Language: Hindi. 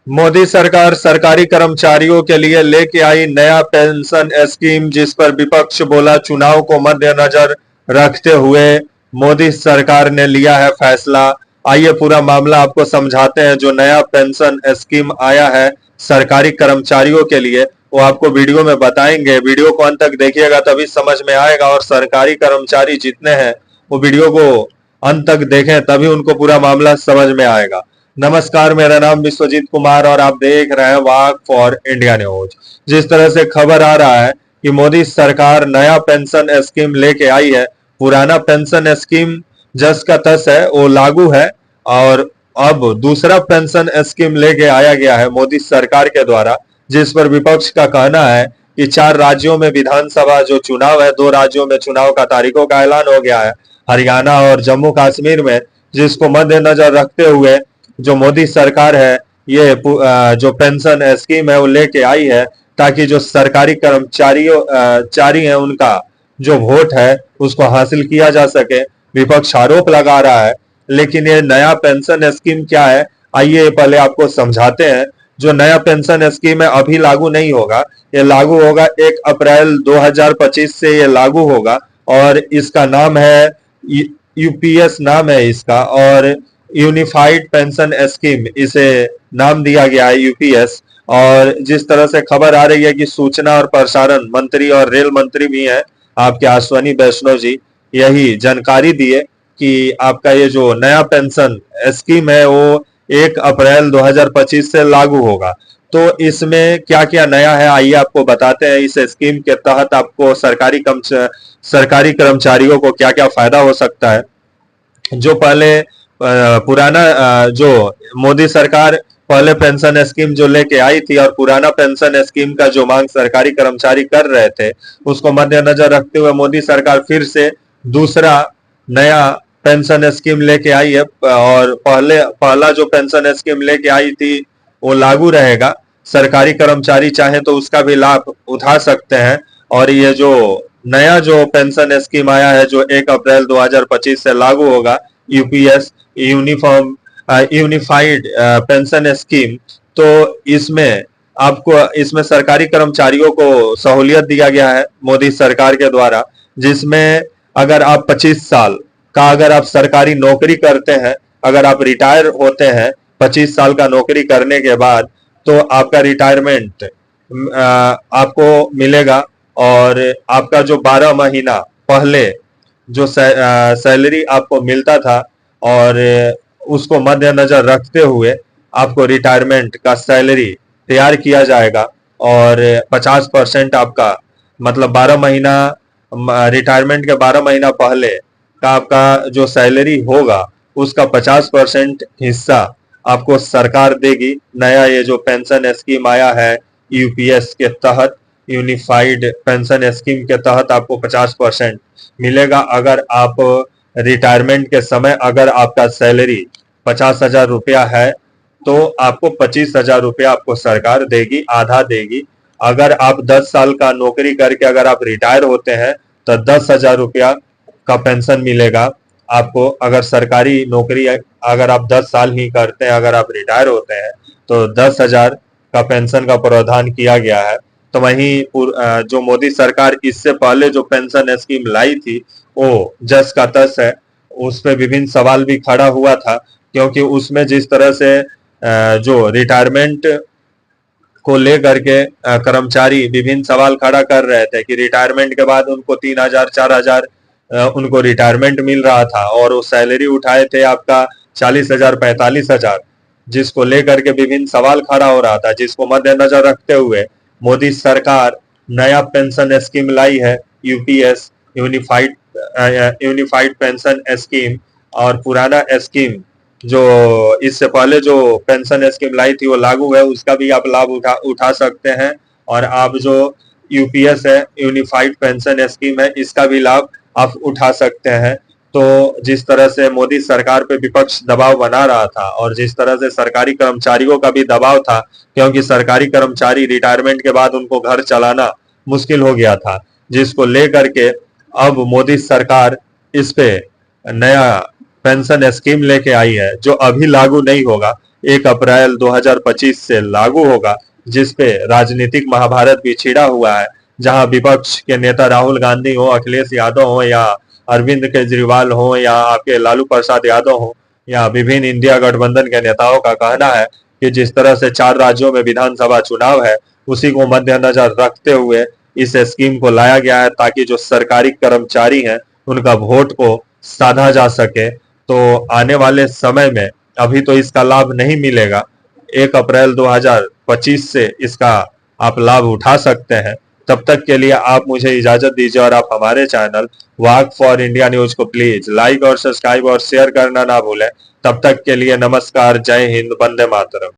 मोदी सरकार सरकारी कर्मचारियों के लिए लेके आई नया पेंशन स्कीम, जिस पर विपक्ष बोला चुनाव को मद्देनजर रखते हुए मोदी सरकार ने लिया है फैसला। आइए पूरा मामला आपको समझाते हैं। जो नया पेंशन स्कीम आया है सरकारी कर्मचारियों के लिए, वो आपको वीडियो में बताएंगे। वीडियो को अंत तक देखिएगा तभी समझ में आएगा, और सरकारी कर्मचारी जितने हैं वो वीडियो को अंत तक देखें तभी उनको पूरा मामला समझ में आएगा। नमस्कार, मेरा नाम विश्वजीत कुमार और आप देख रहे हैं वाक फॉर इंडिया न्यूज। जिस तरह से खबर आ रहा है कि मोदी सरकार नया पेंशन स्कीम लेके आई है। पुराना पेंशन स्कीम जस का तस है, वो लागू है, और अब दूसरा पेंशन स्कीम लेके आया गया है मोदी सरकार के द्वारा, जिस पर विपक्ष का कहना है कि 4 राज्यों में विधानसभा जो चुनाव है, 2 राज्यों में चुनाव का तारीखों का ऐलान हो गया है, हरियाणा और जम्मू कश्मीर में, जिसको मद्देनजर रखते हुए जो मोदी सरकार है ये जो पेंशन स्कीम है वो लेके आई है, ताकि जो सरकारी कर्मचारी हैं उनका जो वोट है उसको हासिल किया जा सके। विपक्ष आरोप लगा रहा है, लेकिन ये नया पेंशन स्कीम क्या है आइए पहले आपको समझाते हैं। जो नया पेंशन स्कीम है अभी लागू नहीं होगा, ये लागू होगा 1 अप्रैल 2025 से ये लागू होगा, और इसका नाम है यूपीएस नाम है इसका, और यूनिफाइड पेंशन स्कीम इसे नाम दिया गया है यूपीएस। और जिस तरह से खबर आ रही है कि सूचना और प्रसारण मंत्री और रेल मंत्री भी हैं आपके अश्विनी वैष्णव जी, यही जानकारी दिए कि आपका ये जो नया पेंशन स्कीम है वो 1 अप्रैल 2025 से लागू होगा। तो इसमें क्या क्या नया है आइए आपको बताते हैं। इस स्कीम के तहत आपको सरकारी कर्मचारियों को क्या क्या फायदा हो सकता है। जो पहले पुराना जो मोदी सरकार पहले पेंशन स्कीम जो लेके आई थी, और पुराना पेंशन स्कीम का जो मांग सरकारी कर्मचारी कर रहे थे, उसको मद्देनजर रखते हुए मोदी सरकार फिर से दूसरा नया पेंशन स्कीम लेके आई है। और पहला जो पेंशन स्कीम लेके आई थी वो लागू रहेगा, सरकारी कर्मचारी चाहे तो उसका भी लाभ उठा सकते हैं। और ये जो नया जो पेंशन स्कीम आया है जो 1 अप्रैल 2025 से लागू होगा, यूपीएस यूनिफाइड पेंशन स्कीम, तो इसमें सरकारी कर्मचारियों को सहूलियत दिया गया है मोदी सरकार के द्वारा, जिसमें अगर आप 25 साल का अगर आप सरकारी नौकरी करते हैं, अगर आप रिटायर होते हैं 25 साल का नौकरी करने के बाद, तो आपका रिटायरमेंट आपको मिलेगा। और आपका जो 12 महीना पहले जो सैलरी आपको मिलता था, और उसको मद्देनजर रखते हुए आपको रिटायरमेंट का सैलरी तैयार किया जाएगा, और 50% आपका मतलब 12 महीना रिटायरमेंट के 12 महीना पहले का आपका जो सैलरी होगा उसका 50% हिस्सा आपको सरकार देगी। नया ये जो पेंशन स्कीम आया है यूपीएस के तहत, यूनिफाइड पेंशन स्कीम के तहत आपको 50% मिलेगा। अगर आप रिटायरमेंट के समय अगर आपका सैलरी 50,000 रुपया है तो आपको 25,000 रुपया आपको सरकार देगी, आधा देगी। अगर आप 10 साल का नौकरी करके अगर आप रिटायर होते हैं तो 10,000 रुपया का पेंशन मिलेगा आपको। अगर सरकारी नौकरी अगर आप 10 साल ही करते हैं, अगर आप रिटायर होते हैं तो 10,000 का पेंशन का प्रावधान किया गया है। तो वहीं जो मोदी सरकार इससे पहले जो पेंशन स्कीम लाई थी वो जस का तस है, उस पर विभिन्न सवाल भी खड़ा हुआ था, क्योंकि उसमें जिस तरह से जो रिटायरमेंट को लेकर के कर्मचारी विभिन्न सवाल खड़ा कर रहे थे कि रिटायरमेंट के बाद उनको 3,000 4,000 उनको रिटायरमेंट मिल रहा था, और वो सैलरी उठाए थे आपका 40,000 45,000, जिसको लेकर के विभिन्न सवाल खड़ा हो रहा था, जिसको मद्देनजर रखते हुए मोदी सरकार नया पेंशन स्कीम लाई है यूपीएस यूनिफाइड पेंशन स्कीम। और पुराना स्कीम जो इससे पहले जो पेंशन स्कीम लाई थी वो लागू है, उसका भी आप लाभ उठा सकते हैं। और आप जो यूपीएस है यूनिफाइड पेंशन स्कीम है, इसका भी लाभ आप उठा सकते हैं। तो जिस तरह से मोदी सरकार पे विपक्ष दबाव बना रहा था, और जिस तरह से सरकारी कर्मचारियों का भी दबाव था, क्योंकि सरकारी कर्मचारी रिटायरमेंट के बाद उनको घर चलाना मुश्किल हो गया था, जिसको लेकर के अब मोदी सरकार इस पे नया पेंशन स्कीम लेके आई है जो अभी लागू नहीं होगा, 1 अप्रैल 2025 से लागू होगा, जिस पे राजनीतिक महाभारत भी छिड़ा हुआ है, जहां विपक्ष के नेता राहुल गांधी हो, अखिलेश यादव हो या अरविंद केजरीवाल हो या आपके लालू प्रसाद यादव हो या विभिन्न इंडिया गठबंधन के नेताओं का कहना है कि जिस तरह से 4 राज्यों में विधानसभा चुनाव है, उसी को मद्देनजर रखते हुए इस स्कीम को लाया गया है, ताकि जो सरकारी कर्मचारी हैं उनका वोट को साधा जा सके। तो आने वाले समय में अभी तो इसका लाभ नहीं मिलेगा, 1 अप्रैल 2025 से इसका आप लाभ उठा सकते हैं। तब तक के लिए आप मुझे इजाजत दीजिए और आप हमारे channel walk for India news को प्लीज लाइक और सब्सक्राइब और शेयर करना ना भूलें। तब तक के लिए नमस्कार, जय हिंद, वंदे मातरम।